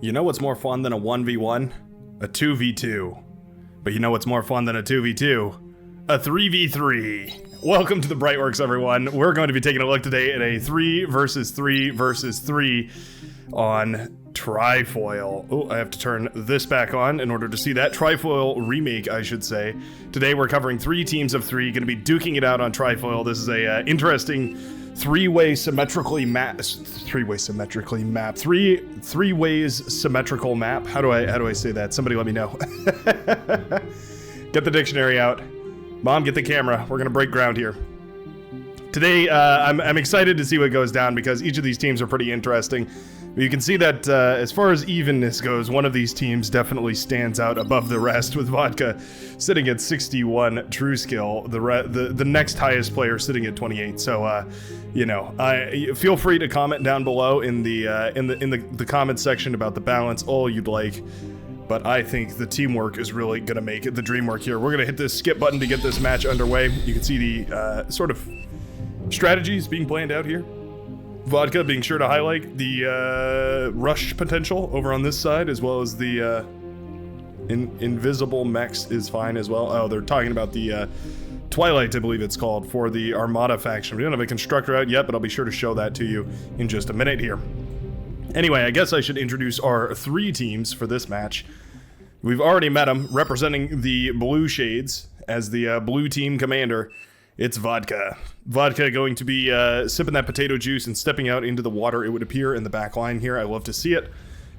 You know what's more fun than a 1v1? A 2v2. But you know what's more fun than a 2v2? A 3v3. Welcome to the Brightworks, everyone. We're going to be taking a look today at a 3 versus 3 versus 3 on Trifoil. Oh, I have to turn this back on in order to see that. Trifoil remake, I should say. Today we're covering 3 teams of 3, going to be duking it out on Trifoil. This is a interesting three-way symmetrical map. How do I say that? Somebody let me know. Get the dictionary out. Mom, get the camera. We're gonna break ground here. Today, I'm excited to see what goes down because each of these teams are pretty interesting. You can see that as far as evenness goes, one of these teams definitely stands out above the rest, with Vodka sitting at 61 true skill, the next highest player sitting at 28. So, feel free to comment down below in the comment section about the balance, all you'd like. But I think the teamwork is really gonna make it the dream work here. We're gonna hit this skip button to get this match underway. You can see the sort of strategies being planned out here. Vodka being sure to highlight the rush potential over on this side, as well as the invisible mechs is fine as well. Oh, they're talking about the Twilight, I believe it's called, for the Armada faction. We don't have a constructor out yet, but I'll be sure to show that to you in just a minute here. Anyway, I guess I should introduce our 3 teams for this match. We've already met them, representing the Blue Shades as the blue team commander. It's Vodka. Vodka going to be sipping that potato juice and stepping out into the water, it would appear, in the back line here. I love to see it.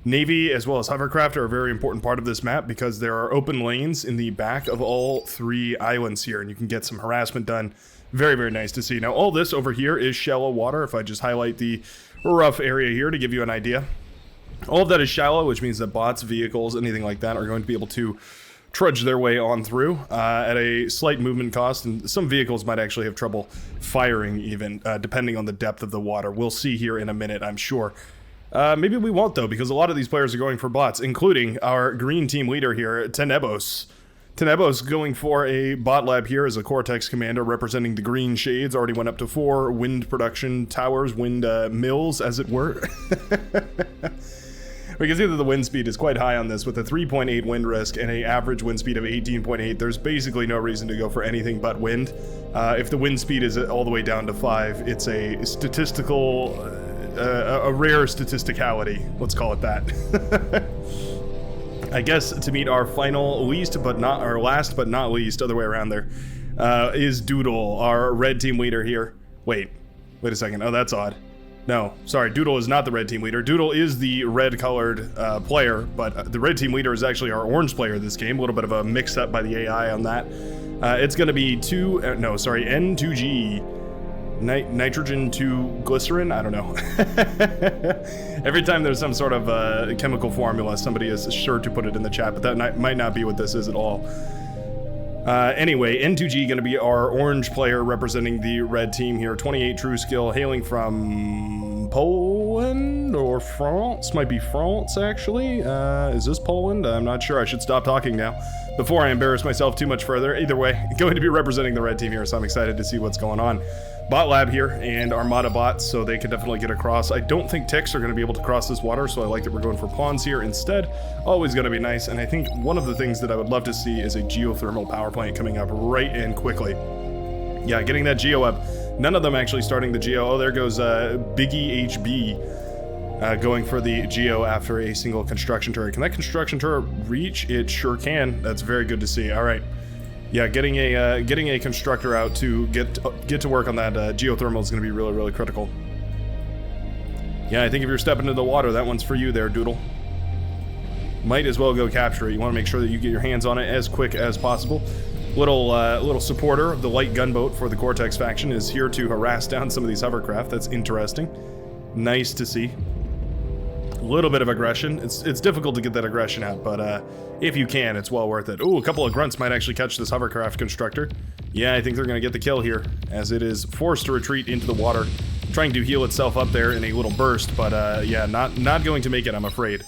Navy as well as hovercraft are a very important part of this map because there are open lanes in the back of all 3 islands here, and you can get some harassment done. Very, very nice to see. Now, all this over here is shallow water. If I just highlight the rough area here to give you an idea. All of that is shallow, which means that bots, vehicles, anything like that are going to be able to trudge their way on through at a slight movement cost, and some vehicles might actually have trouble firing even, depending on the depth of the water. We'll see here in a minute, I'm sure. Maybe we won't, though, because a lot of these players are going for bots, including our green team leader here, Tenebos. Tenebos going for a bot lab here as a Cortex commander representing the green shades. Already went up to 4 wind production towers, wind mills, as it were. We can see that the wind speed is quite high on this with a 3.8 wind risk and an average wind speed of 18.8. There's basically no reason to go for anything but wind. If the wind speed is all the way down to 5, it's a statistical, a rare statisticality. Let's call it that. I guess to meet our final last but not least, other way around there, is Doodle, our red team leader here. Wait a second. Oh, that's odd. No, sorry, Doodle is not the red team leader. Doodle is the red-colored player, but the red team leader is actually our orange player this game. A little bit of a mix-up by the AI on that. It's going to be N2G, nitrogen to glycerin? I don't know. Every time there's some sort of chemical formula, somebody is sure to put it in the chat, but that might not be what this is at all. Anyway, N2G going to be our orange player representing the red team here. 28 true skill, hailing from Poland or France? Might be France, actually. Is this Poland? I'm not sure. I should stop talking now before I embarrass myself too much further. Either way, going to be representing the red team here, so I'm excited to see what's going on. Bot lab here and Armada bots, so they can definitely get across. I don't think ticks are going to be able to cross this water, so I like that we're going for pawns here instead. Always going to be nice, and I think one of the things that I would love to see is a geothermal power plant coming up right and quickly. Yeah, getting that geo up. None of them actually starting the geo. Oh, there goes Biggie HB going for the geo after a single construction turret. Can that construction turret reach? It sure can. That's very good to see. All right. Yeah, getting a constructor out to get to work on that geothermal is going to be really, really critical. Yeah, I think if you're stepping into the water, that one's for you there, Doodle. Might as well go capture it. You want to make sure that you get your hands on it as quick as possible. Little supporter of the light gunboat for the Cortex faction is here to harass down some of these hovercraft. That's interesting. Nice to see. A little bit of aggression. It's difficult to get that aggression out, but if you can, it's well worth it. Ooh, a couple of grunts might actually catch this hovercraft constructor. Yeah, I think they're going to get the kill here, as it is forced to retreat into the water, trying to heal itself up there in a little burst, but yeah, not going to make it, I'm afraid.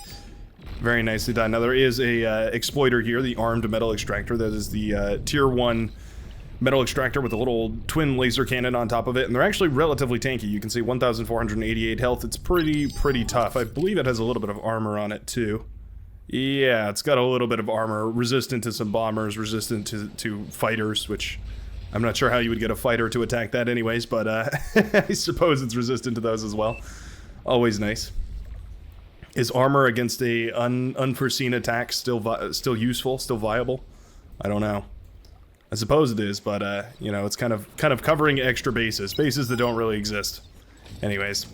Very nicely done. Now there is a exploiter here, the armed metal extractor. That is the tier 1 metal extractor with a little twin laser cannon on top of it, and they're actually relatively tanky. You can see 1,488 health. It's pretty tough. I believe it has a little bit of armor on it too. Yeah, it's got a little bit of armor, resistant to some bombers, resistant to fighters, which I'm not sure how you would get a fighter to attack that anyways, but I suppose it's resistant to those as well. Always nice. Is armor against a unforeseen attack still useful, still viable? I don't know. I suppose it is, but you know, it's kind of covering extra bases that don't really exist. Anyways,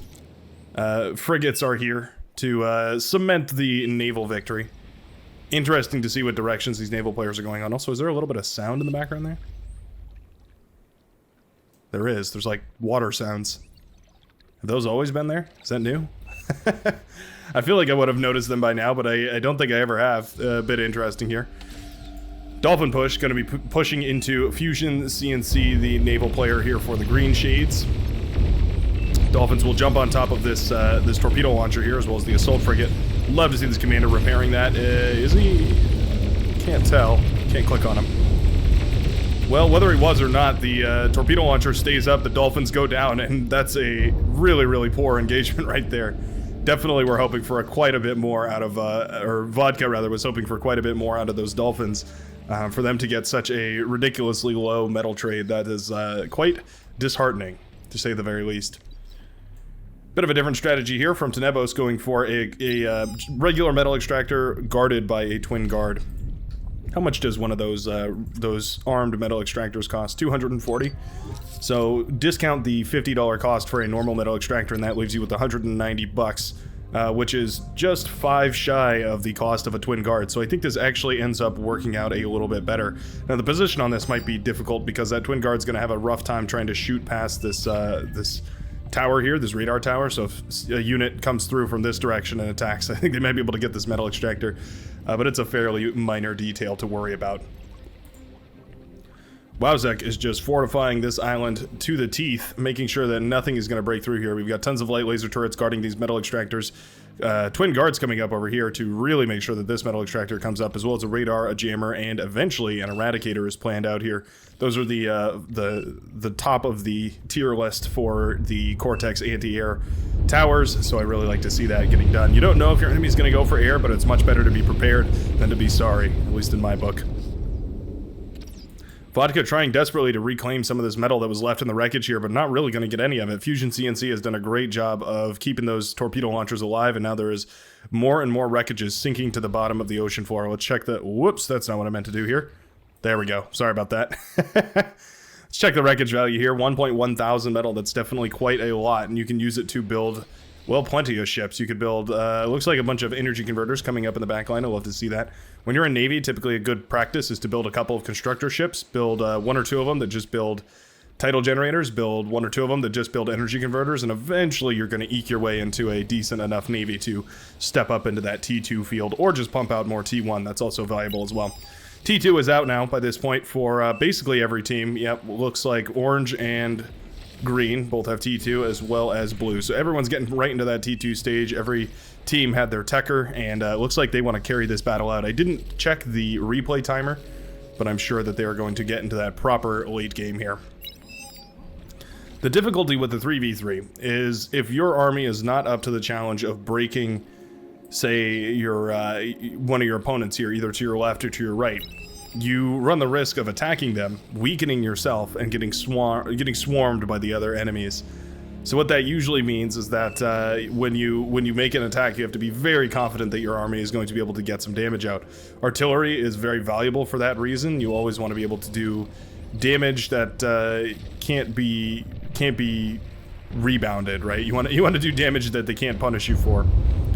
frigates are here to cement the naval victory. Interesting to see what directions these naval players are going on. Also, is there a little bit of sound in the background there? There is. There's like water sounds. Have those always been there? Is that new? I feel like I would have noticed them by now, but I don't think I ever have. A bit interesting here. Dolphin push, going to be pushing into Fusion CNC, the naval player here for the green shades. Dolphins will jump on top of this this torpedo launcher here, as well as the assault frigate. Love to see this commander repairing that. Is he? Can't tell. Can't click on him. Well, whether he was or not, the torpedo launcher stays up, the Dolphins go down, and that's a really poor engagement right there. Definitely we're hoping for quite a bit more out of, or Vodka rather was hoping for quite a bit more out of those Dolphins. For them to get such a ridiculously low metal trade, that is quite disheartening, to say the very least. Bit of a different strategy here from Tenebos, going for a regular metal extractor guarded by a twin guard. How much does one of those armed metal extractors cost? 240. So discount the $50 cost for a normal metal extractor, and that leaves you with 190 bucks, which is just 5 shy of the cost of a twin guard. So I think this actually ends up working out a little bit better. Now the position on this might be difficult because that twin guard's going to have a rough time trying to shoot past this this tower here, this radar tower. So if a unit comes through from this direction and attacks, I think they might be able to get this metal extractor. But it's a fairly minor detail to worry about. Wowzek is just fortifying this island to the teeth, making sure that nothing is going to break through here. We've got tons of light laser turrets guarding these metal extractors. Twin guards coming up over here to really make sure that this metal extractor comes up, as well as a radar, a jammer, and eventually an eradicator is planned out here. Those are the top of the tier list for the Cortex anti-air towers, so I really like to see that getting done. You don't know if your enemy's going to go for air, but it's much better to be prepared than to be sorry, at least in my book. Vodka trying desperately to reclaim some of this metal that was left in the wreckage here, but not really going to get any of it. Fusion CNC has done a great job of keeping those torpedo launchers alive, and now there is more and more wreckages sinking to the bottom of the ocean floor. Let's check the... Whoops, that's not what I meant to do here. There we go. Sorry about that. Let's check the wreckage value here. 1.1 thousand metal. That's definitely quite a lot, and you can use it to build... well, plenty of ships. You could build, looks like a bunch of energy converters coming up in the back line. I'd love to see that. When you're in Navy, typically a good practice is to build a couple of constructor ships. Build 1 or 2 of them that just build tidal generators. Build 1 or 2 of them that just build energy converters. And eventually you're going to eke your way into a decent enough Navy to step up into that T2 field. Or just pump out more T1. That's also valuable as well. T2 is out now by this point for basically every team. Yep, looks like orange and... green both have T2 as well as blue, so everyone's getting right into that T2 stage. Every team had their techer, and looks like they want to carry this battle out. I didn't check the replay timer, but I'm sure that they are going to get into that proper late game here. The difficulty with the 3v3 is if your army is not up to the challenge of breaking, say, your one of your opponents here, either to your left or to your right, you run the risk of attacking them, weakening yourself, and getting swarmed by the other enemies. So what that usually means is that when you make an attack, you have to be very confident that your army is going to be able to get some damage out. Artillery is very valuable for that reason. You always want to be able to do damage that can't be rebounded, right? You want to do damage that they can't punish you for,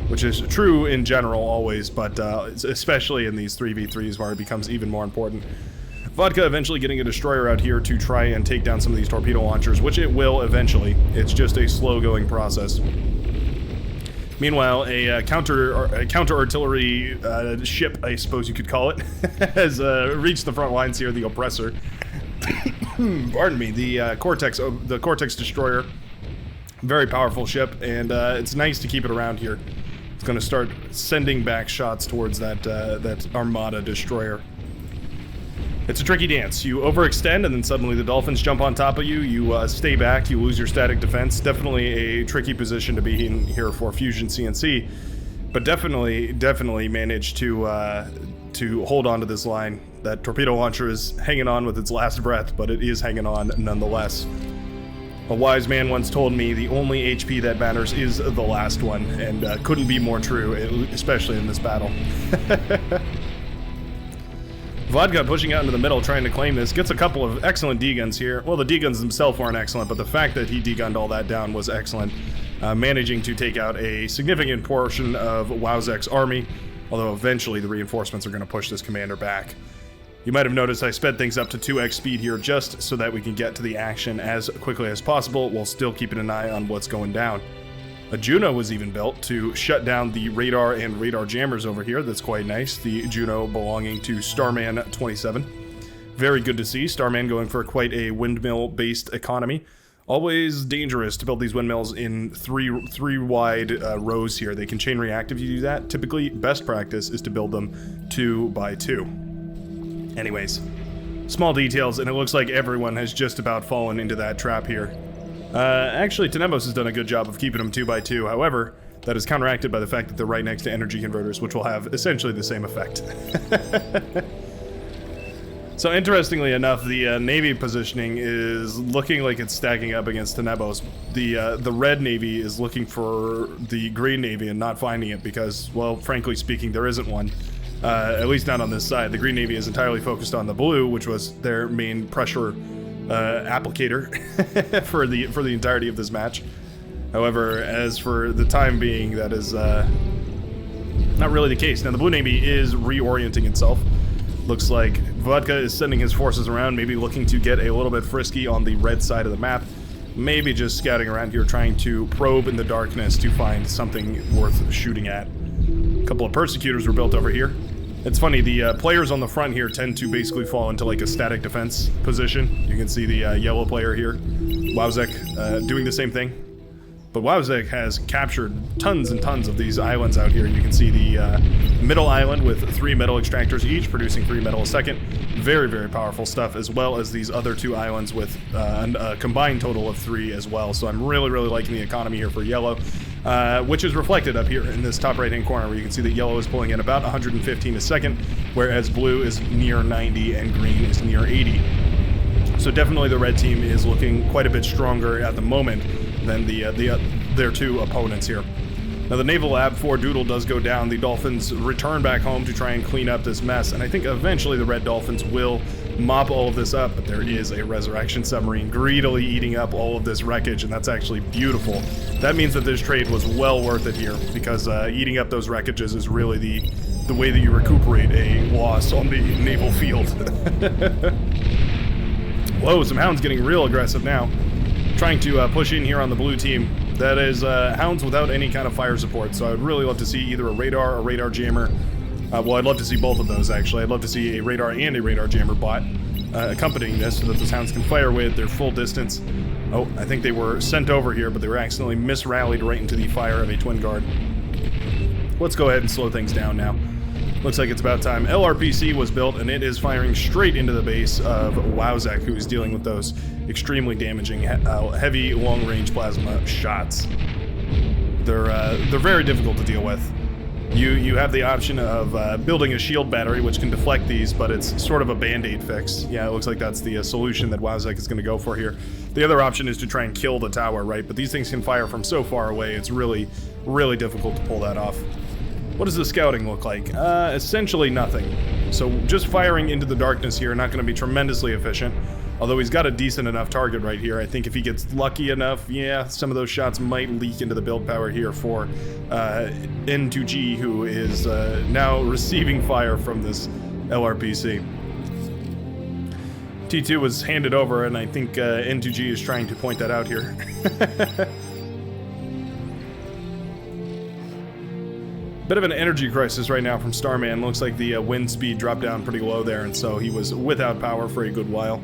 which is true in general always, but especially in these 3v3s where it becomes even more important. Vodka eventually getting a destroyer out here to try and take down some of these torpedo launchers, which it will eventually. It's just a slow-going process. Meanwhile, a counter artillery ship, I suppose you could call it, has reached the front lines here. The Oppressor, pardon me, the Cortex destroyer, very powerful ship, and it's nice to keep it around here. It's going to start sending back shots towards that Armada destroyer. It's a tricky dance. You overextend and then suddenly the dolphins jump on top of you. You stay back, you lose your static defense. Definitely a tricky position to be in here for Fusion CNC. But definitely managed to hold on to this line. That torpedo launcher is hanging on with its last breath, but it is hanging on nonetheless. A wise man once told me the only HP that matters is the last one, and couldn't be more true, especially in this battle. Vodka pushing out into the middle, trying to claim this, gets a couple of excellent D-guns here. Well, the D-guns themselves weren't excellent, but the fact that he D-gunned all that down was excellent. Managing to take out a significant portion of Wowzek's army, although eventually the reinforcements are going to push this commander back. You might have noticed I sped things up to 2x speed here just so that we can get to the action as quickly as possible while still keeping an eye on what's going down. A Juno was even built to shut down the radar and radar jammers over here. That's quite nice. The Juno belonging to Starman 27. Very good to see. Starman going for quite a windmill-based economy. Always dangerous to build these windmills in three wide rows here. They can chain react if you do that. Typically, best practice is to build them 2 by 2. Anyways, small details, and it looks like everyone has just about fallen into that trap here. Actually, Tenebos has done a good job of keeping them 2 by 2. However, that is counteracted by the fact that they're right next to energy converters, which will have essentially the same effect. So interestingly enough, the Navy positioning is looking like it's stacking up against Tenebos. The Red Navy is looking for the Green Navy and not finding it because, well, frankly speaking, there isn't one. At least not on this side. The Green Navy is entirely focused on the Blue, which was their main pressure applicator for the entirety of this match. However, as for the time being, that is not really the case. Now, the Blue Navy is reorienting itself. Looks like Vodka is sending his forces around, maybe looking to get a little bit frisky on the red side of the map. Maybe just scouting around here, trying to probe in the darkness to find something worth shooting at. A couple of persecutors were built over here. It's funny, the players on the front here tend to basically fall into like a static defense position. You can see the yellow player here, Wowzek, doing the same thing. But Wowzek has captured tons and tons of these islands out here. You can see the middle island with 3 metal extractors each, producing 3 metal a second. Very, very powerful stuff, as well as these other 2 islands with a combined total of 3 as well. So I'm really, really liking the economy here for yellow, which is reflected up here in this top right-hand corner, where you can see that yellow is pulling in about 115 a second, whereas blue is near 90 and green is near 80. So definitely the red team is looking quite a bit stronger at the moment than their 2 opponents here. Now the Naval Lab 4 Doodle does go down. The Dolphins return back home to try and clean up this mess, and I think eventually the Red Dolphins will mop all of this up, but there is a Resurrection submarine greedily eating up all of this wreckage, and that's actually beautiful. That means that this trade was well worth it here, because eating up those wreckages is really the way that you recuperate a loss on the naval field. Whoa, some Hounds getting real aggressive now. Trying to push in here on the blue team. That is Hounds without any kind of fire support, so I would really love to see either a radar jammer. Well, I'd love to see both of those, actually. I'd love to see a radar and a radar jammer bot accompanying this so that those Hounds can fire with their full distance. Oh, I think they were sent over here, but they were accidentally misrallied right into the fire of a Twin Guard. Let's go ahead and slow things down now. Looks like it's about time. LRPC was built, and it is firing straight into the base of Wowzek, who is dealing with those extremely damaging heavy long-range plasma shots. They're very difficult to deal with. You have the option of building a shield battery, which can deflect these, but it's sort of a band-aid fix. Yeah, it looks like that's the solution that Wowzek is going to go for here. The other option is to try and kill the tower, right? But these things can fire from so far away, it's really, really difficult to pull that off. What does the scouting look like? Essentially nothing. So just firing into the darkness here, not going to be tremendously efficient. Although he's got a decent enough target right here. I think if he gets lucky enough, yeah, some of those shots might leak into the build power here for N2G, who is now receiving fire from this LRPC. T2 was handed over, and I think N2G is trying to point that out here. Bit of an energy crisis right now from Starman. Looks like the wind speed dropped down pretty low there, and so he was without power for a good while.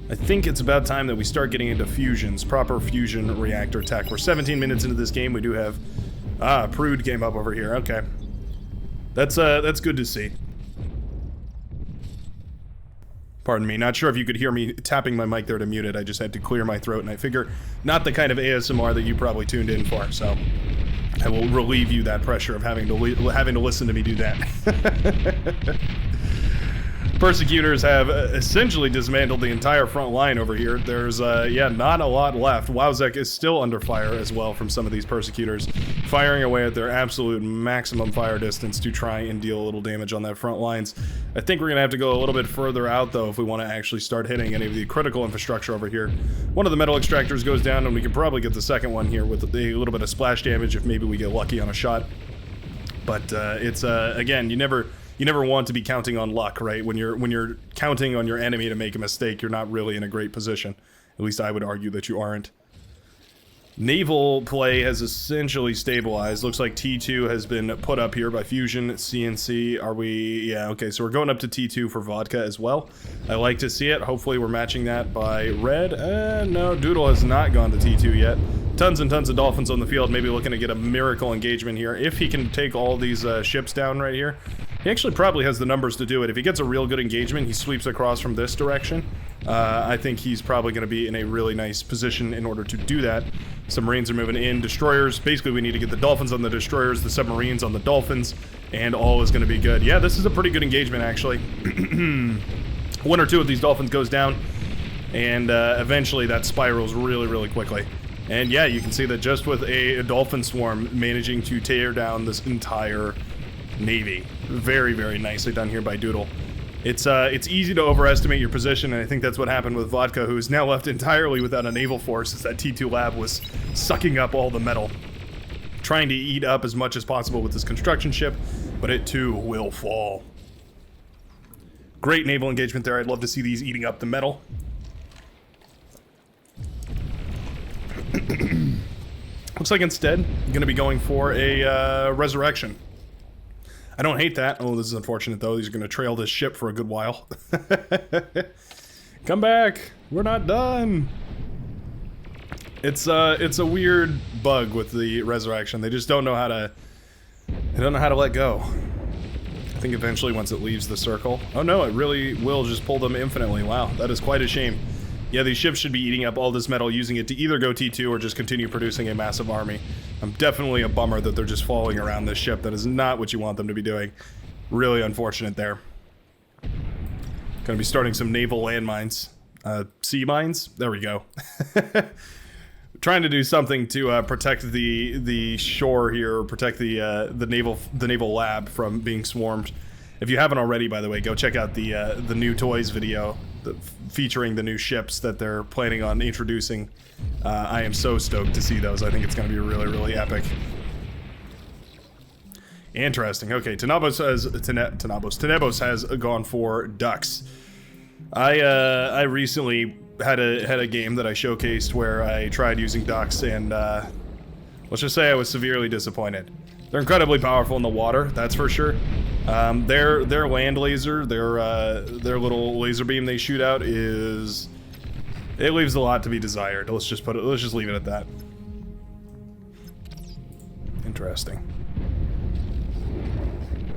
I think it's about time that we start getting into fusions, proper fusion reactor tech. We're 17 minutes into this game. We do have... Prude came up over here. Okay. That's good to see. Pardon me, not sure if you could hear me tapping my mic there to mute it. I just had to clear my throat, and I figure not the kind of ASMR that you probably tuned in for, so I will relieve you that pressure of having to listen to me do that. Persecutors have essentially dismantled the entire front line over here. There's, yeah, not a lot left. Wowzek is still under fire as well from some of these Persecutors, firing away at their absolute maximum fire distance to try and deal a little damage on that front lines. I think we're going to have to go a little bit further out, though, if we want to actually start hitting any of the critical infrastructure over here. One of the metal extractors goes down, and we can probably get the second one here with a little bit of splash damage if maybe we get lucky on a shot. But it's, again, you never want to be counting on luck, right? When you're counting on your enemy to make a mistake, you're not really in a great position. At least I would argue that you aren't. Naval play has essentially stabilized. Looks like T2 has been put up here by Fusion. CNC, are we... Yeah, okay, so we're going up to T2 for Vodka as well. I like to see it. Hopefully we're matching that by Red. No, Doodle has not gone to T2 yet. Tons and tons of Dolphins on the field, maybe looking to get a miracle engagement here. If he can take all these ships down right here, he actually probably has the numbers to do it. If he gets a real good engagement, he sweeps across from this direction. I think he's probably going to be in a really nice position in order to do that. Submarines are moving in. Destroyers, basically we need to get the Dolphins on the Destroyers, the Submarines on the Dolphins, and all is going to be good. Yeah, this is a pretty good engagement, actually. One or two of these Dolphins goes down, and eventually that spirals really, really quickly. And yeah, you can see that just with a Dolphin swarm managing to tear down this entire Navy. Very, very nicely done here by Doodle. It's easy to overestimate your position, and I think that's what happened with Vodka, who is now left entirely without a naval force, as that T2 lab was sucking up all the metal. Trying to eat up as much as possible with this construction ship, but it too will fall. Great naval engagement there. I'd love to see these eating up the metal. Looks like instead, I'm going to be going for a resurrection. I don't hate that. Oh, this is unfortunate, though. These are going to trail this ship for a good while. Come back. We're not done. It's a weird bug with the resurrection. They just don't know how to... They don't know how to let go. I think eventually once it leaves the circle... Oh no, it really will just pull them infinitely. Wow, that is quite a shame. Yeah, these ships should be eating up all this metal, using it to either go T2 or just continue producing a massive army. I'm definitely a bummer that they're just following around this ship. That is not what you want them to be doing. Really unfortunate there. Gonna be starting some naval landmines. Sea mines? There we go. Trying to do something to protect the shore here, protect the naval lab from being swarmed. If you haven't already, by the way, go check out the new toys video featuring the new ships that they're planning on introducing. I am so stoked to see those. I think it's going to be really, really epic. Interesting. Okay, Tenebos has gone for ducks. I recently had a game that I showcased where I tried using ducks, and let's just say I was severely disappointed. They're incredibly powerful in the water, that's for sure. Their land laser, their little laser beam they shoot out it leaves a lot to be desired. Let's just leave it at that. Interesting.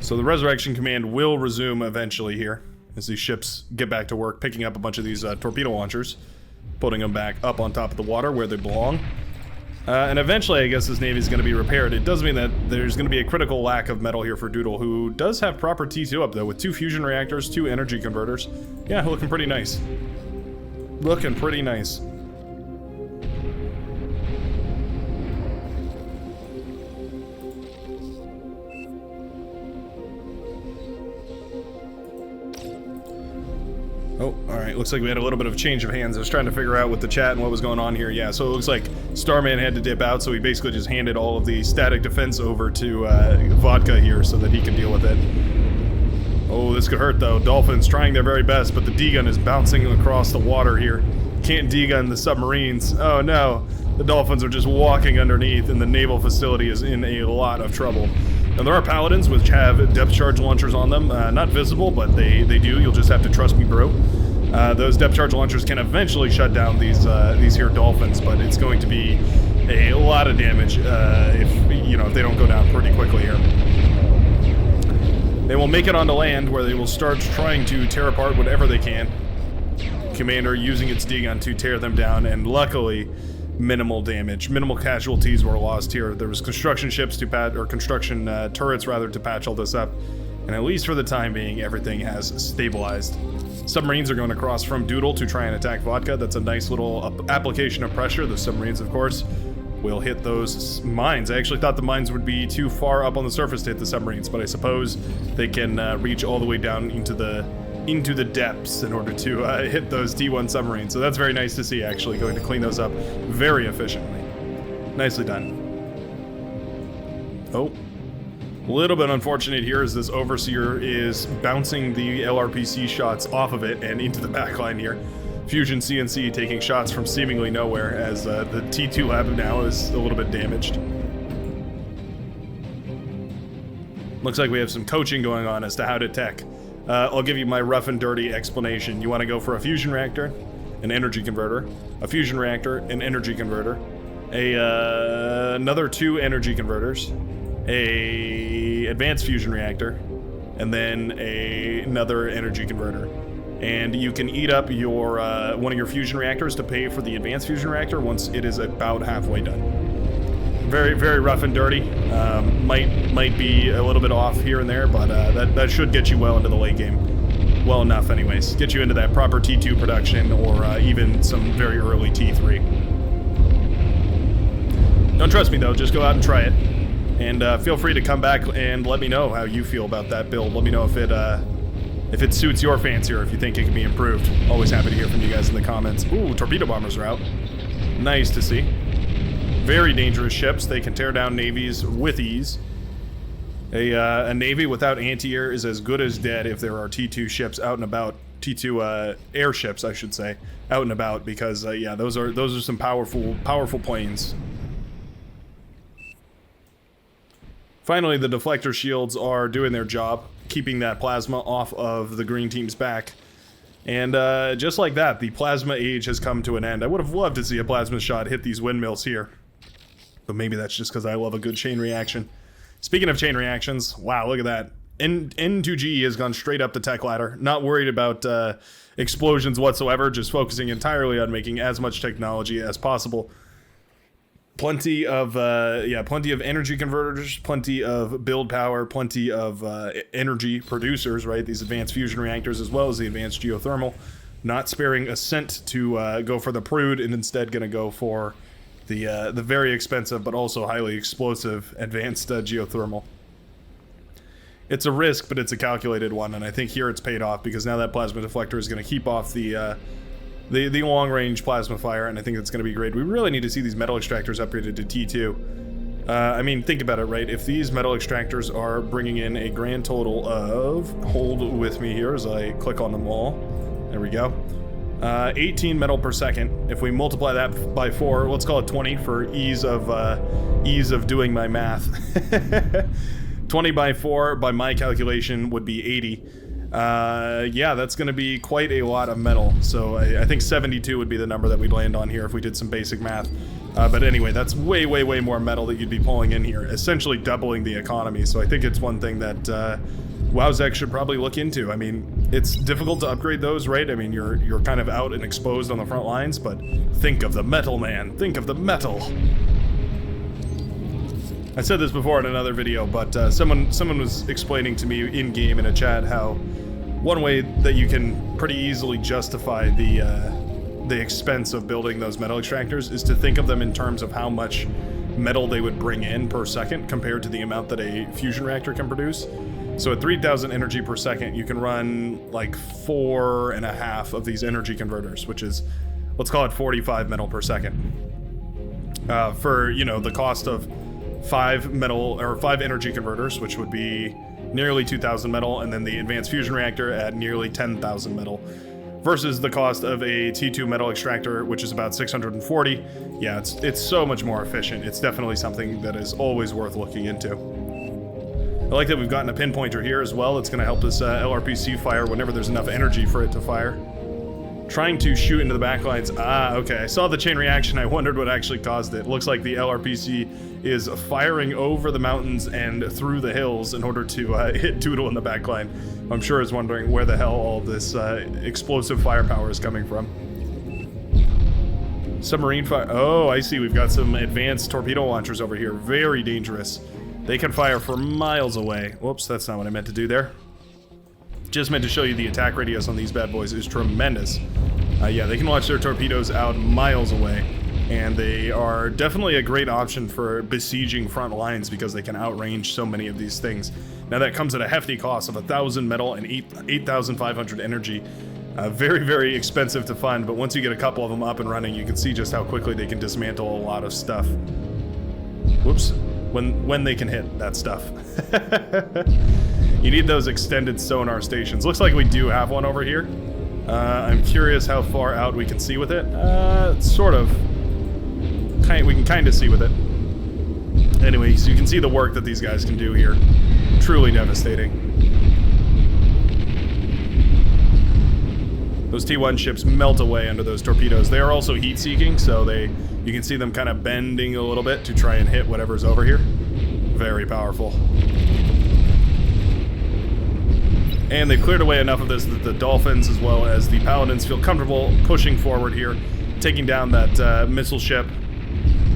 So the Resurrection Command will resume eventually here, as these ships get back to work, picking up a bunch of these torpedo launchers, putting them back up on top of the water where they belong. And eventually, I guess this Navy is going to be repaired. It does mean that there's going to be a critical lack of metal here for Doodle, who does have proper T2 up, though, with 2 fusion reactors, 2 energy converters. Yeah, looking pretty nice. Looking pretty nice. Oh, alright, looks like we had a little bit of change of hands. I was trying to figure out with the chat and what was going on here. Yeah, so it looks like Starman had to dip out, so he basically just handed all of the static defense over to Vodka here so that he can deal with it. Oh, this could hurt, though. Dolphins trying their very best, but the D-gun is bouncing across the water here. Can't D-gun the submarines. Oh, no. The Dolphins are just walking underneath, and the naval facility is in a lot of trouble. Now, there are Paladins, which have depth charge launchers on them. Not visible, but they do. You'll just have to trust me, bro. Those depth charge launchers can eventually shut down these here Dolphins, but it's going to be a lot of damage if they don't go down pretty quickly here. They will make it onto land, where they will start trying to tear apart whatever they can. commander using its D-gun to tear them down, and luckily, minimal damage. Minimal casualties were lost here. There was construction ships to patch, or construction turrets rather, to patch all this up. And at least for the time being, everything has stabilized. Submarines are going across from Doodle to try and attack Vodka. That's a nice little application of pressure. The submarines, of course, will hit those mines. I actually thought the mines would be too far up on the surface to hit the submarines, but I suppose they can reach all the way down into the depths in order to hit those T1 submarines. So that's very nice to see, actually, going to clean those up very efficiently. Nicely done. Oh. A little bit unfortunate here as this Overseer is bouncing the LRPC shots off of it and into the backline here. Fusion CNC taking shots from seemingly nowhere as the T2 lab now is a little bit damaged. Looks like we have some coaching going on as to how to tech. I'll give you my rough and dirty explanation. You want to go for a fusion reactor, an energy converter, a fusion reactor, an energy converter, another 2 energy converters, a advanced fusion reactor, and then another energy converter. And you can eat up your one of your fusion reactors to pay for the advanced fusion reactor once it is about halfway done. Very, very rough and dirty. Might be a little bit off here and there, but that should get you well into the late game. Well enough, anyways. Get you into that proper T2 production, or even some very early T3. Don't trust me though. Just go out and try it. And feel free to come back and let me know how you feel about that build. Let me know if it suits your fancy or if you think it can be improved. Always happy to hear from you guys in the comments. Ooh, torpedo bombers are out. Nice to see. Very dangerous ships. They can tear down navies with ease. A navy without anti-air is as good as dead if there are T2 ships out and about. T2 airships, I should say, out and about, because yeah, those are some powerful planes. Finally, the deflector shields are doing their job, keeping that plasma off of the green team's back. And just like that, the plasma age has come to an end. I would have loved to see a plasma shot hit these windmills here. But maybe that's just because I love a good chain reaction. Speaking of chain reactions, wow, look at that. N2G has gone straight up the tech ladder. Not worried about explosions whatsoever, just focusing entirely on making as much technology as possible. Plenty of energy converters, plenty of build power, plenty of energy producers, right? These advanced fusion reactors as well as the advanced geothermal. Not sparing a cent to go for the prude, and instead going to go for the very expensive but also highly explosive advanced geothermal. It's a risk, but it's a calculated one, and I think here it's paid off, because now that plasma deflector is going to keep off the long-range plasma fire, and I think it's going to be great. We really need to see these metal extractors upgraded to T2. I mean, think about it, right? If these metal extractors are bringing in a grand total of... Hold with me here as I click on them all. There we go. 18 metal per second. If we multiply that by 4, let's call it 20 for ease of doing my math. 20 by 4, by my calculation, would be 80. Yeah, that's going to be quite a lot of metal. So I think 72 would be the number that we'd land on here if we did some basic math. But anyway, that's way, way, way more metal that you'd be pulling in here, essentially doubling the economy. So I think it's one thing that WowZek should probably look into. I mean, it's difficult to upgrade those, right? I mean, you're kind of out and exposed on the front lines, but think of the metal, man. Think of the metal. I said this before in another video, but someone was explaining to me in-game in a chat how one way that you can pretty easily justify the expense of building those metal extractors is to think of them in terms of how much metal they would bring in per second compared to the amount that a fusion reactor can produce. So at 3,000 energy per second, you can run like 4.5 of these energy converters, which is, let's call it 45 metal per second. For, you know, the cost of 5 energy converters, which would be nearly 2,000 metal, and then the advanced fusion reactor at nearly 10,000 metal, versus the cost of a T2 metal extractor, which is about 640. Yeah, it's so much more efficient. It's definitely something that is always worth looking into. I like that we've gotten a pinpointer here as well. It's going to help this LRPC fire whenever there's enough energy for it to fire. Trying to shoot into the back lines. Ah, okay. I saw the chain reaction. I wondered what actually caused it. Looks like the LRPC is firing over the mountains and through the hills in order to hit Doodle in the back line. I'm sure is wondering where the hell all this explosive firepower is coming from. Submarine fire. Oh, I see. We've got some advanced torpedo launchers over here. Very dangerous. They can fire for miles away. Whoops, that's not what I meant to do there. Just meant to show you the attack radius on these bad boys is tremendous. Yeah, they can launch their torpedoes out miles away, and they are definitely a great option for besieging front lines because they can outrange so many of these things. Now that comes at a hefty cost of 1,000 metal and 8,500 energy. Very, very expensive to fund, but once you get a couple of them up and running, you can see just how quickly they can dismantle a lot of stuff. Whoops. When they can hit that stuff. You need those extended sonar stations. Looks like we do have one over here. I'm curious how far out we can see with it. Sort of. We can kind of see with it. Anyway, so you can see the work that these guys can do here. Truly devastating. Those T1 ships melt away under those torpedoes. They are also heat-seeking, so you can see them kind of bending a little bit to try and hit whatever's over here. Very powerful. And they've cleared away enough of this that the Dolphins as well as the Paladins feel comfortable pushing forward here, taking down that missile ship.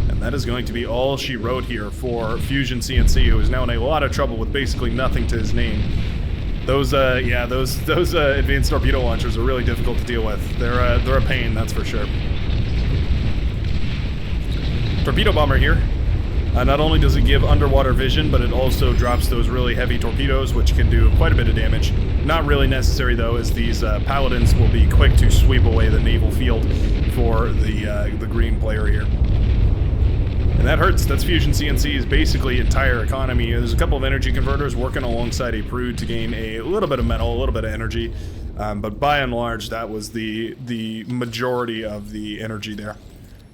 And that is going to be all she wrote here for Fusion CNC, who is now in a lot of trouble with basically nothing to his name. Those advanced torpedo launchers are really difficult to deal with. They're a pain, that's for sure. Torpedo bomber here. Not only does it give underwater vision, but it also drops those really heavy torpedoes, which can do quite a bit of damage. Not really necessary, though, as these paladins will be quick to sweep away the naval field for the green player here. And that hurts. That's Fusion CNC's basically entire economy. There's a couple of energy converters working alongside a Prude to gain a little bit of metal, a little bit of energy. But by and large, that was the majority of the energy there.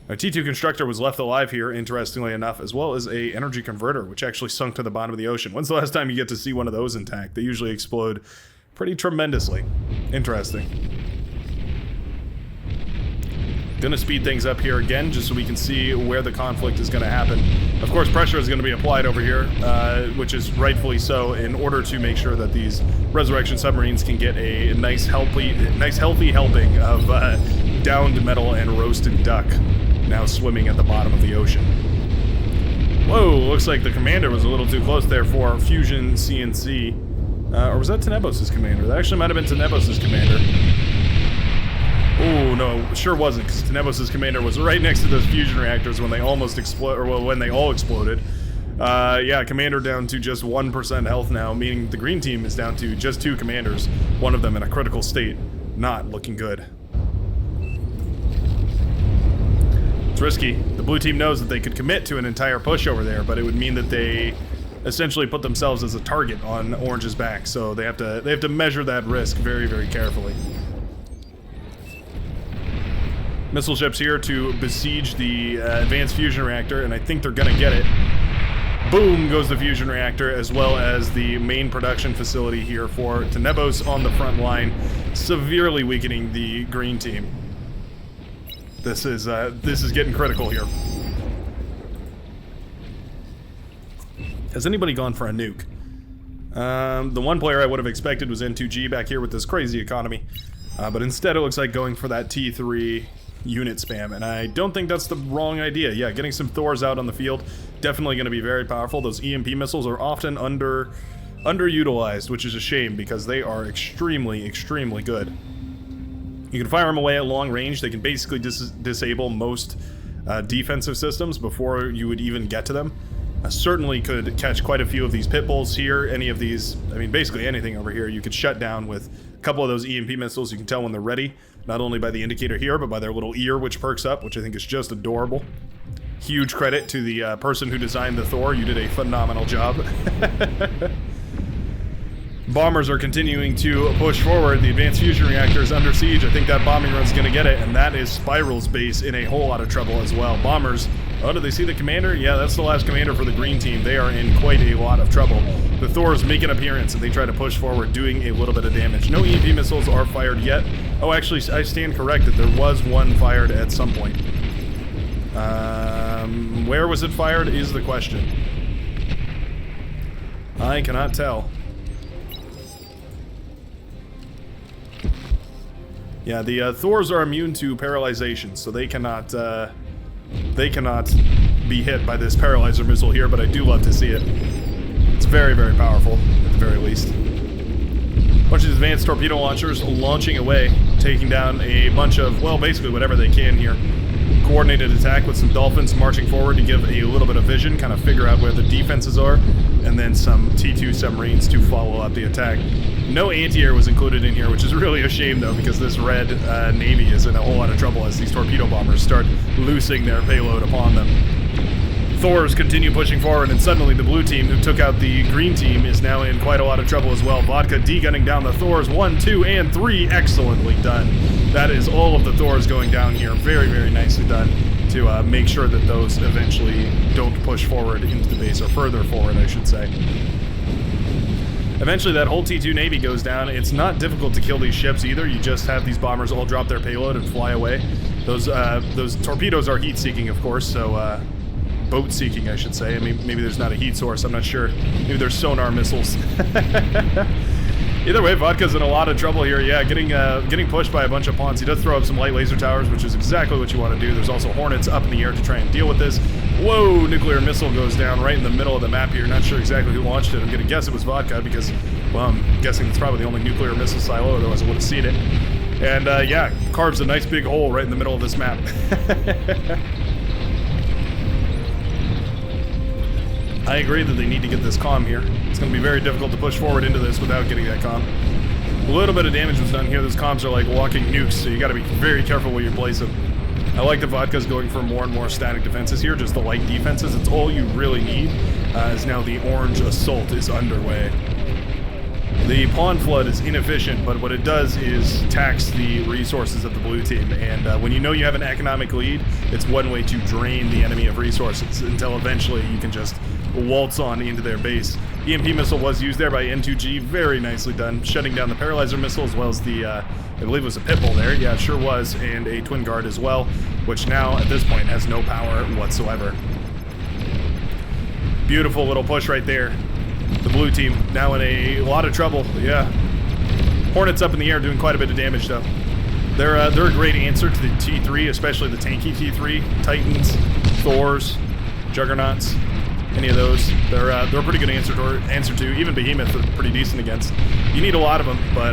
A T2 constructor was left alive here, interestingly enough, as well as a energy converter, which actually sunk to the bottom of the ocean. When's the last time you get to see one of those intact? They usually explode pretty tremendously. Interesting. Gonna speed things up here again, just so we can see where the conflict is gonna happen. Of course, pressure is gonna be applied over here, which is rightfully so, in order to make sure that these resurrection submarines can get a nice healthy helping of downed metal and roasted duck, now swimming at the bottom of the ocean. Whoa, looks like the commander was a little too close there for Fusion CNC. Or was that Tenebos' commander? That actually might have been Tenebos' commander. Oh, no, sure wasn't, because Tenebos' commander was right next to those fusion reactors when they almost exploded, or well, when they all exploded. Yeah, commander down to just 1% health now, meaning the green team is down to just 2 commanders, one of them in a critical state. Not looking good. It's risky. The blue team knows that they could commit to an entire push over there, but it would mean that they essentially put themselves as a target on Orange's back, so they have to measure that risk very, very carefully. Missile ships here to besiege the advanced fusion reactor, and I think they're gonna get it. Boom goes the fusion reactor, as well as the main production facility here for Tenebos on the front line, severely weakening the green team. This is getting critical here. Has anybody gone for a nuke? The one player I would have expected was N2G back here with this crazy economy, but instead it looks like going for that T3 unit spam, and I don't think that's the wrong idea. Yeah, getting some Thors out on the field, definitely going to be very powerful. Those EMP missiles are often underutilized, which is a shame because they are extremely, extremely good. You can fire them away at long range. They can basically disable most defensive systems before you would even get to them. Certainly could catch quite a few of these pit bulls here. Any of these, I mean, basically anything over here, you could shut down with a couple of those EMP missiles. You can tell when they're ready, not only by the indicator here, but by their little ear, which perks up, which I think is just adorable. Huge credit to the person who designed the Thor. You did a phenomenal job. Bombers are continuing to push forward. The advanced fusion reactor is under siege. I think that bombing run's going to get it, and that is Spiral's base in a whole lot of trouble as well. Bombers Oh, did they see the commander? Yeah, that's the last commander for the green team. They are in quite a lot of trouble. The Thors make an appearance and they try to push forward, doing a little bit of damage. No EMP missiles are fired yet. Oh, actually, I stand corrected. There was one fired at some point. Where was it fired is the question. I cannot tell. Yeah, the Thors are immune to paralyzation, so they cannot be hit by this paralyzer missile here, but I do love to see it. It's very, very powerful, at the very least. A bunch of advanced torpedo launchers launching away, taking down a bunch of, well, basically whatever they can here. Coordinated attack with some dolphins marching forward to give a little bit of vision, kind of figure out where the defenses are, and then some T2 submarines to follow up the attack. No anti-air was included in here, which is really a shame, though, because this red Navy is in a whole lot of trouble as these torpedo bombers start loosing their payload upon them. Thors continue pushing forward, and suddenly the blue team, who took out the green team, is now in quite a lot of trouble as well. Vodka de-gunning down the Thors 1, 2, and 3. Excellently done. That is all of the Thors going down here. Very, very nicely done to make sure that those eventually don't push forward into the base, or further forward, I should say. Eventually that whole T2 Navy goes down. It's not difficult to kill these ships either. You just have these bombers all drop their payload and fly away. Those torpedoes are heat-seeking, of course, so boat-seeking, I should say. I mean, maybe there's not a heat source, I'm not sure. Maybe there's sonar missiles. Either way, Vodka's in a lot of trouble here. Yeah, getting pushed by a bunch of pawns. He does throw up some light laser towers, which is exactly what you want to do. There's also Hornets up in the air to try and deal with this. Whoa, nuclear missile goes down right in the middle of the map here. Not sure exactly who launched it. I'm going to guess it was Vodka because, well, I'm guessing it's probably the only nuclear missile silo, otherwise I would have seen it. And, yeah, carves a nice big hole right in the middle of this map. I agree that they need to get this comm here. It's going to be very difficult to push forward into this without getting that comm. A little bit of damage was done here. Those comms are like walking nukes, so you got to be very careful where you place them. I like the Vodka's going for more and more static defenses here, just the light defenses. It's all you really need, as now the orange assault is underway. The pawn flood is inefficient, but what it does is tax the resources of the blue team, and when you know you have an economic lead, it's one way to drain the enemy of resources until eventually you can just waltz on into their base. EMP missile was used there by N2G, very nicely done, shutting down the paralyzer missile as well as the, I believe it was a pitbull there, yeah it sure was, and a twin guard as well, which now at this point has no power whatsoever. Beautiful little push right there. The blue team now in a lot of trouble, yeah. Hornets up in the air doing quite a bit of damage though. They're a great answer to the T3, especially the tanky T3, Titans, Thors, Juggernauts. Any of those, they're a pretty good answer to. Even Behemoth are pretty decent against. You need a lot of them, but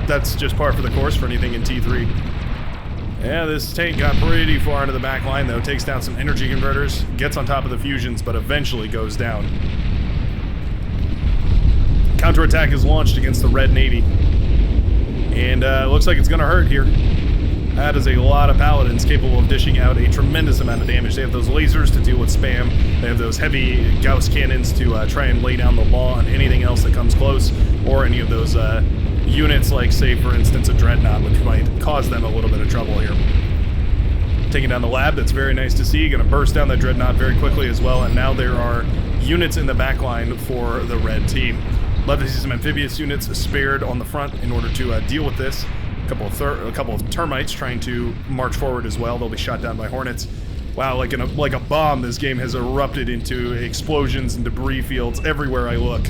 that's just par for the course for anything in T3. Yeah, this tank got pretty far into the back line though. Takes down some energy converters, gets on top of the fusions, but eventually goes down. Counterattack is launched against the Red Navy, and looks like it's gonna hurt here. That is a lot of paladins capable of dishing out a tremendous amount of damage. They have those lasers to deal with spam. They have those heavy Gauss cannons to try and lay down the law on anything else that comes close, or any of those units like, say, for instance, a Dreadnought, which might cause them a little bit of trouble here. Taking down the lab, that's very nice to see. Gonna burst down the Dreadnought very quickly as well, and now there are units in the back line for the red team. Love to see some amphibious units spared on the front in order to deal with this. A couple of termites trying to march forward as well. They'll be shot down by Hornets. Wow, like a bomb, this game has erupted into explosions and debris fields everywhere I look.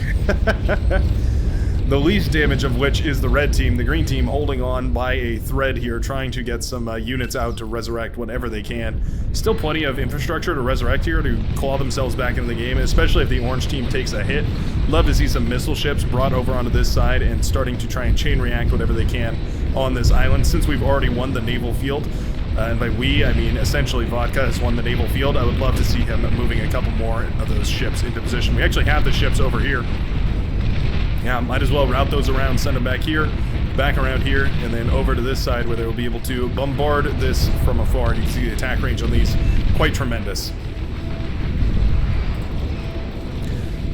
The least damage of which is the red team. The green team holding on by a thread here, trying to get some units out to resurrect whenever they can. Still plenty of infrastructure to resurrect here to claw themselves back into the game, especially if the orange team takes a hit. Love to see some missile ships brought over onto this side and starting to try and chain react whatever they can on this island, since we've already won the naval field. And by we, I mean essentially Vodka has won the naval field. I would love to see him moving a couple more of those ships into position. We actually have the ships over here. Yeah, might as well route those around, send them back here, back around here, and then over to this side where they will be able to bombard this from afar. You can see the attack range on these quite tremendous.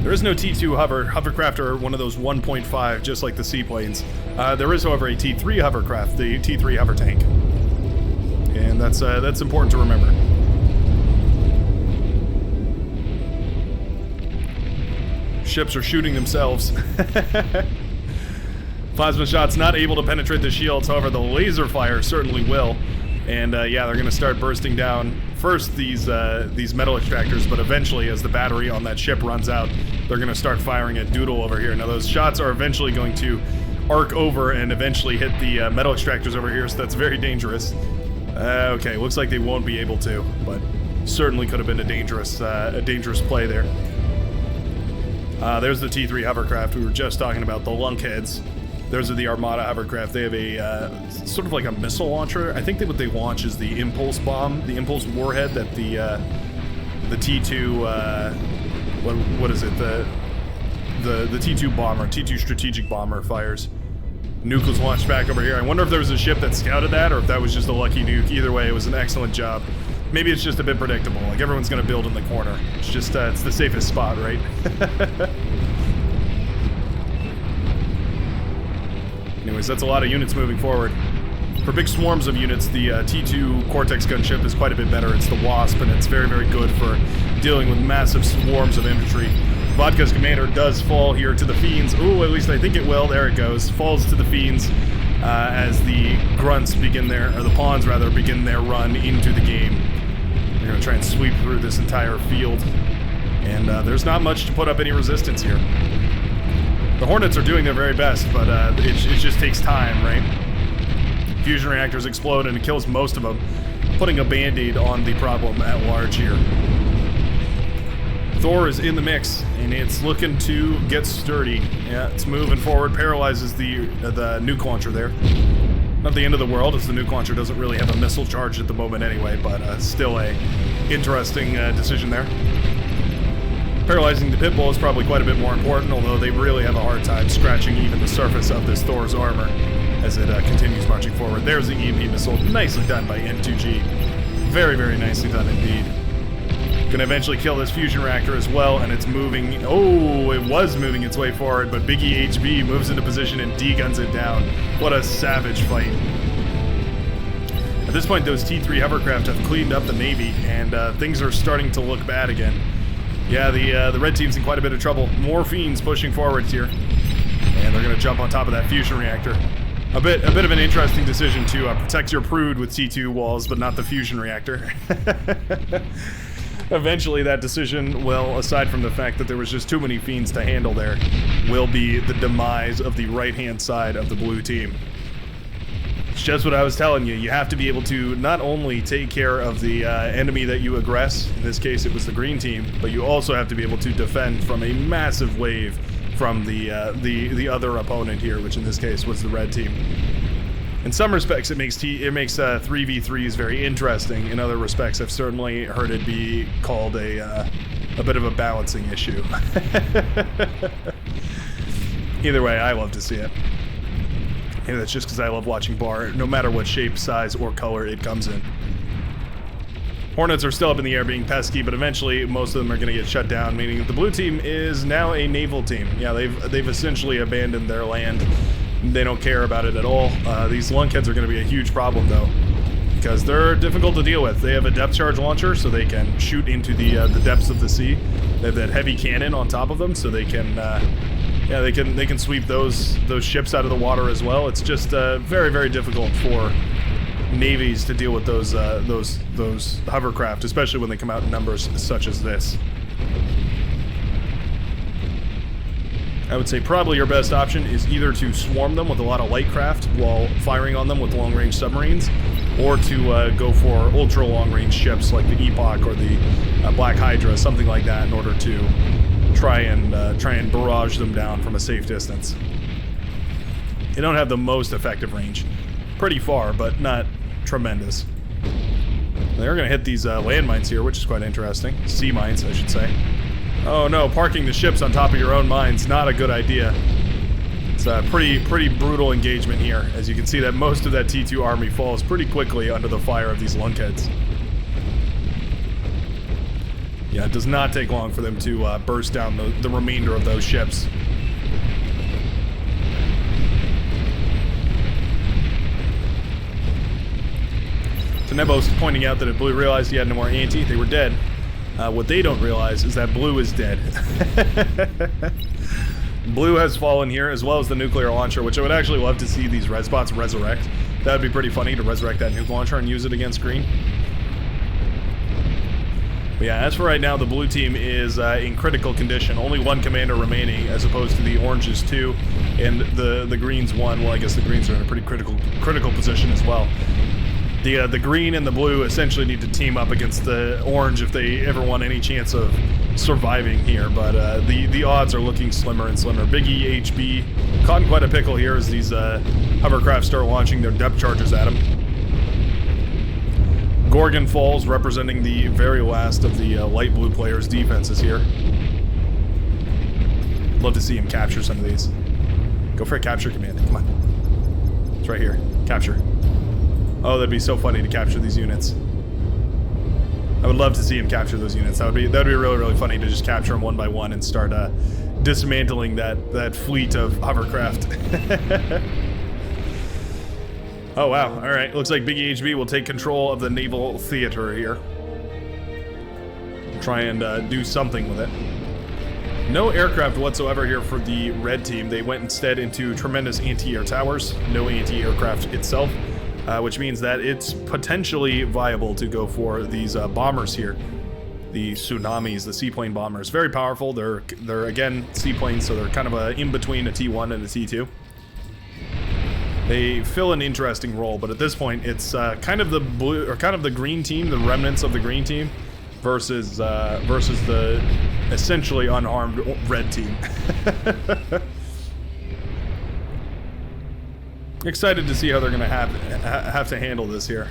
There is no T2 hovercraft or one of those 1.5, just like the seaplanes. There is, however, a T3 hovercraft, the T3 hover tank. And that's important to remember. ships are shooting themselves. Plasma shots not able to penetrate the shields, however the laser fire certainly will. And yeah, they're going to start bursting down first these metal extractors, but eventually as the battery on that ship runs out, they're going to start firing at Doodle over here. Now those shots are eventually going to arc over and eventually hit the metal extractors over here, so that's very dangerous. Okay, looks like they won't be able to, but certainly could have been a dangerous play there. There's the T3 hovercraft we were just talking about, the lunkheads. Those are the Armada hovercraft. They have a sort of like a missile launcher. I think that what they launch is the impulse bomb, the impulse warhead that the T2 what is it, the T2 bomber, T2 strategic bomber fires. Nuke was launched back over here. I wonder if there was a ship that scouted that or if that was just a lucky nuke. Either way, it was an excellent job. Maybe it's just a bit predictable. Like everyone's gonna build in the corner. It's just it's the safest spot, right? Anyways, that's a lot of units moving forward. For big swarms of units, the T2 Cortex gunship is quite a bit better. It's the Wasp, and it's very, very good for dealing with massive swarms of infantry. Vodka's commander does fall here to the Fiends. Ooh, at least I think it will. There it goes. Falls to the Fiends as the Grunts begin their, or the Pawns rather, begin their run into the game. They're going to try and sweep through this entire field. And there's not much to put up any resistance here. The Hornets are doing their very best, but it just takes time, right? Fusion reactors explode and it kills most of them, putting a band-aid on the problem at large here. Thor is in the mix, and it's looking to get sturdy. Yeah, it's moving forward, paralyzes the nuke launcher there. Not the end of the world, as the nuke launcher doesn't really have a missile charge at the moment anyway, but still a interesting decision there. Paralyzing the pit bull is probably quite a bit more important, although they really have a hard time scratching even the surface of this Thor's armor as it continues marching forward. There's the EMP missile, nicely done by N2G. Very, very nicely done indeed. Gonna eventually kill this fusion reactor as well, and it's moving. Oh, it was moving its way forward, but Biggie HB moves into position and D-guns it down. What a savage fight. At this point, those T3 hovercraft have cleaned up the Navy, and things are starting to look bad again. Yeah, the red team's in quite a bit of trouble. More Fiends pushing forwards here. And they're going to jump on top of that fusion reactor. A bit of an interesting decision to protect your Prude with T2 walls, but not the fusion reactor. Eventually that decision, well, aside from the fact that there was just too many Fiends to handle there, will be the demise of the right-hand side of the blue team. It's just what I was telling you. You have to be able to not only take care of the enemy that you aggress, in this case it was the green team, but you also have to be able to defend from a massive wave from the other opponent here, which in this case was the red team. In some respects, it makes 3v3s very interesting. In other respects, I've certainly heard it be called a bit of a balancing issue. Either way, I love to see it. Maybe that's just because I love watching bar, no matter what shape, size, or color it comes in. Hornets are still up in the air being pesky, but eventually most of them are going to get shut down, meaning that the blue team is now a naval team. Yeah, they've essentially abandoned their land. They don't care about it at all. These lunkheads are going to be a huge problem, though, because they're difficult to deal with. They have a depth charge launcher, so they can shoot into the depths of the sea. They have that heavy cannon on top of them, so they can... yeah, they can sweep those ships out of the water as well. It's just very, very difficult for navies to deal with those hovercraft, especially when they come out in numbers such as this. I would say probably your best option is either to swarm them with a lot of light craft while firing on them with long-range submarines, or to go for ultra-long-range ships like the Epoch or the Black Hydra, something like that, in order to try and barrage them down from a safe distance. They don't have the most effective range. Pretty far, but not tremendous. They're going to hit these landmines here, which is quite interesting. Sea mines, I should say. Oh no, parking the ships on top of your own mines, not a good idea. It's a pretty brutal engagement here, as you can see that most of that T2 army falls pretty quickly under the fire of these lunkheads. Yeah, it does not take long for them to burst down the remainder of those ships. So Nebos pointing out that if Blue realized he had no more anti, they were dead. What they don't realize is that blue is dead. Blue has fallen here, as well as the nuclear launcher, which I would actually love to see these red spots resurrect. That would be pretty funny to resurrect that nuke launcher and use it against green. But yeah, as for right now, the blue team is in critical condition. Only one commander remaining, as opposed to the orange's 2, and the greens 1. Well, I guess the greens are in a pretty critical position as well. The green and the blue essentially need to team up against the orange if they ever want any chance of surviving here, but the odds are looking slimmer and slimmer. Big EHB caught in quite a pickle here as these hovercraft start launching their depth charges at him. Gorgon Falls representing the very last of the light blue players' defenses here. Love to see him capture some of these. Go for a capture command. Come on. It's right here. Capture. Oh, that'd be so funny to capture these units. I would love to see him capture those units. That'd be really, really funny to just capture them one by one and start dismantling that fleet of hovercraft. Oh wow! All right, looks like Big EHB will take control of the naval theater here. Try and do something with it. No aircraft whatsoever here for the red team. They went instead into tremendous anti-air towers. No anti-aircraft itself. Which means that it's potentially viable to go for these bombers here. The tsunamis, the seaplane bombers. Very powerful. They're again seaplanes, so they're kind of in between a T1 and a T2. They fill an interesting role, but at this point it's kind of the blue or kind of the green team, the remnants of the green team, versus the essentially unarmed red team. Excited to see how they're going to have to handle this here.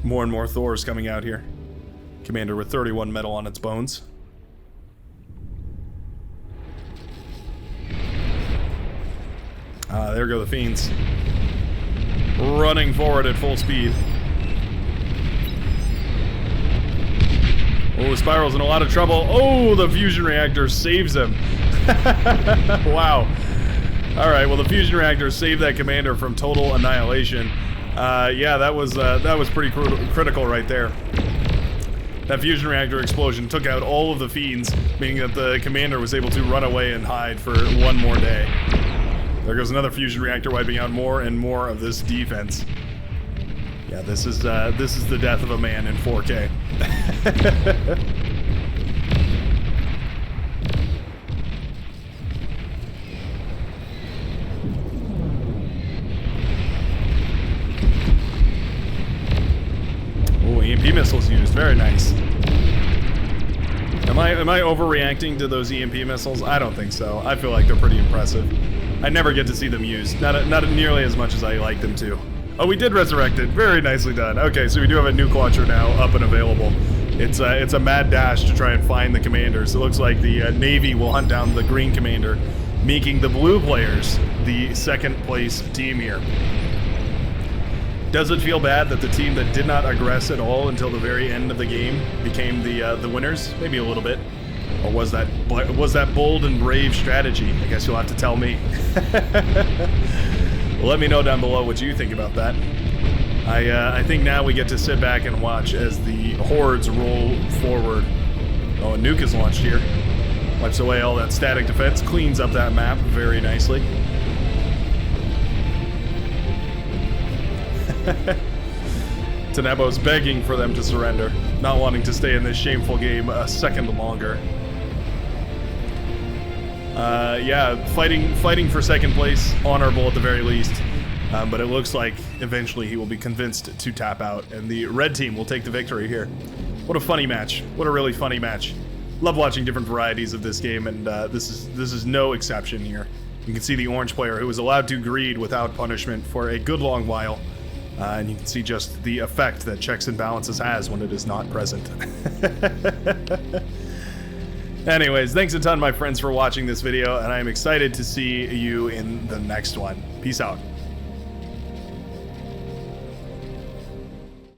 More and more Thors coming out here. Commander with 31 metal on its bones. There go the fiends. Running forward at full speed. Oh, Spiral's in a lot of trouble. Oh, the fusion reactor saves him. Wow. Alright, well the fusion reactor saved that commander from total annihilation. Yeah, that was pretty critical right there. That fusion reactor explosion took out all of the fiends, meaning that the commander was able to run away and hide for one more day. There goes another fusion reactor wiping out more and more of this defense. Yeah, this is the death of a man in 4K. EMP missiles used, very nice. Am I overreacting to those EMP missiles? I don't think so. I feel like they're pretty impressive. I never get to see them used, not nearly as much as I like them to. Oh, we did resurrect it. Very nicely done. Okay, so we do have a nuke launcher now up and available. It's a mad dash to try and find the commanders. It looks like the Navy will hunt down the green commander, making the blue players the second place team here. Does it feel bad that the team that did not aggress at all until the very end of the game became the winners? Maybe a little bit. Or was that bold and brave strategy? I guess you'll have to tell me. Well, let me know down below what you think about that. I think now we get to sit back and watch as the hordes roll forward. Oh, a nuke is launched here. Wipes away all that static defense, cleans up that map very nicely. Tenebo's begging for them to surrender, not wanting to stay in this shameful game a second longer. Yeah, fighting for second place, honorable at the very least. But it looks like eventually he will be convinced to tap out, and the red team will take the victory here. What a funny match! What a really funny match. Love watching different varieties of this game, and this is no exception here. You can see the orange player who was allowed to greed without punishment for a good long while. And you can see just the effect that checks and balances has when it is not present. Anyways, thanks a ton, my friends, for watching this video, and I am excited to see you in the next one. Peace out.